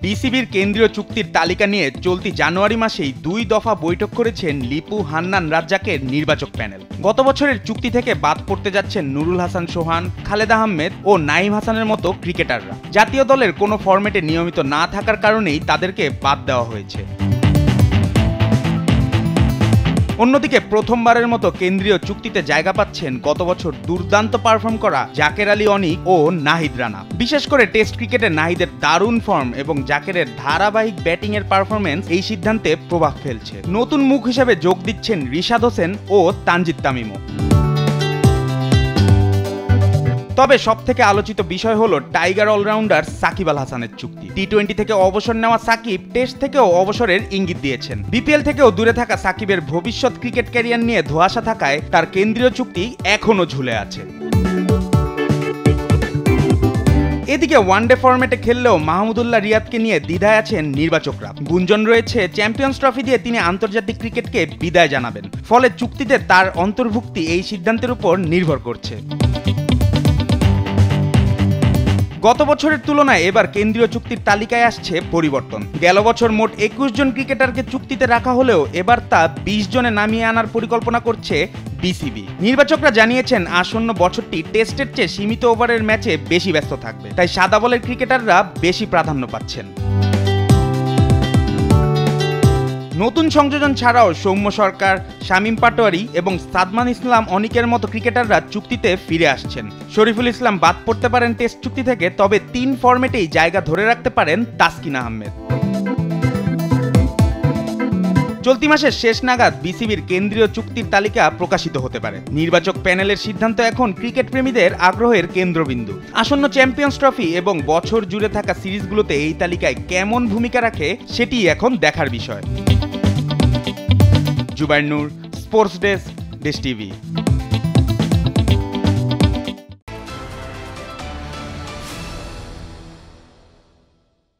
বিসিবির কেন্দ্রীয় চুক্তির তালিকা নিয়ে চলতি জানুয়ারি মাসেই 2 দফা বৈঠক করেছেন লিপু, হান্নান, রাজ্জাকের নির্বাচক প্যানেল। গত বছরের চুক্তি থেকে বাদ পড়তে যাচ্ছেন নুরুল হাসান সোহান, খালেদ আহমেদ ও নাঈম হাসানের মতো ক্রিকেটাররা। জাতীয় দলের কোনো ফরম্যাটে নিয়মিত না থাকার কারণেই তাদেরকে বাদ দেওয়া হয়েছে। অন্যদিকে প্রথমবারের মতো কেন্দ্রীয় চুক্তিতে জায়গা পাচ্ছেন গত বছর দুর্দান্ত পারফর্ম করা জাকের আলী অনিক ও নাহিদ রানা। বিশেষ করে টেস্ট ক্রিকেটে নাহিদের দারুণ ফর্ম এবং জাকেরের ধারাবাহিক ব্যাটিংয়ের পারফরমেন্স এই সিদ্ধান্তে প্রভাব ফেলছে। নতুন মুখ হিসেবে যোগ দিচ্ছেন রিশাদ হোসেন ও তানজিদ তামিমও। তবে সবথেকে আলোচিত বিষয় হলো টাইগার অলরাউন্ডার সাকিব আল হাসানের চুক্তি। টি-20 থেকে অবসর নেওয়া সাকিব টেস্ট থেকেও অবসরের ইঙ্গিত দিয়েছেন। বিপিএল থেকেও দূরে থাকা সাকিবের ভবিষ্যৎ ক্রিকেট ক্যারিয়ার নিয়ে ধোঁয়াশা থাকায় তার কেন্দ্রীয় চুক্তি এখনও ঝুলে আছে। এদিকে ওয়ানডে ফরম্যাটে খেললেও মাহমুদুল্লাহ রিয়াদকে নিয়ে দ্বিধায় আছেন নির্বাচকরা। গুঞ্জন রয়েছে চ্যাম্পিয়ন্স ট্রফি দিয়ে তিনি আন্তর্জাতিক ক্রিকেটকে বিদায় জানাবেন। ফলে চুক্তিতে তার অন্তর্ভুক্তি এই সিদ্ধান্তের উপর নির্ভর করছে। গত বছরের তুলনায় এবার কেন্দ্রীয় চুক্তির তালিকায় আসছে পরিবর্তন। গেল বছর মোট 21 জন ক্রিকেটারকে চুক্তিতে রাখা হলেও এবার তা 20 জনে নামিয়ে আনার পরিকল্পনা করছে বিসিবি। নির্বাচকরা জানিয়েছেন আসন্ন বছরটি টেস্টের চেয়ে সীমিত ওভারের ম্যাচে বেশি ব্যস্ত থাকবে, তাই সাদা বলের ক্রিকেটাররা বেশি প্রাধান্য পাচ্ছেন। নতুন সংযোজন ছাড়াও সৌম্য সরকার, শামীম পাটোয়ারি এবং সাদমান ইসলাম অনিকের মতো ক্রিকেটাররা চুক্তিতে ফিরে আসছেন। শরীফুল ইসলাম বাদ পড়তে পারেন টেস্ট চুক্তি থেকে, তবে 3 ফরম্যাটেই জায়গা ধরে রাখতে পারেন তাসকিন আহমেদ। চলতি মাসের শেষ নাগাদ বিসিবির কেন্দ্রীয় চুক্তির তালিকা প্রকাশিত হতে পারে। নির্বাচক প্যানেলের সিদ্ধান্ত এখন ক্রিকেট প্রেমীদের আগ্রহের কেন্দ্রবিন্দু। আসন্ন চ্যাম্পিয়ন্স ট্রফি এবং বছর জুড়ে থাকা সিরিজগুলোতে এই তালিকায় কেমন ভূমিকা রাখে সেটি এখন দেখার বিষয়। জুবাইর নূর, স্পোর্টস ডেস্ক, দেশ টিভি।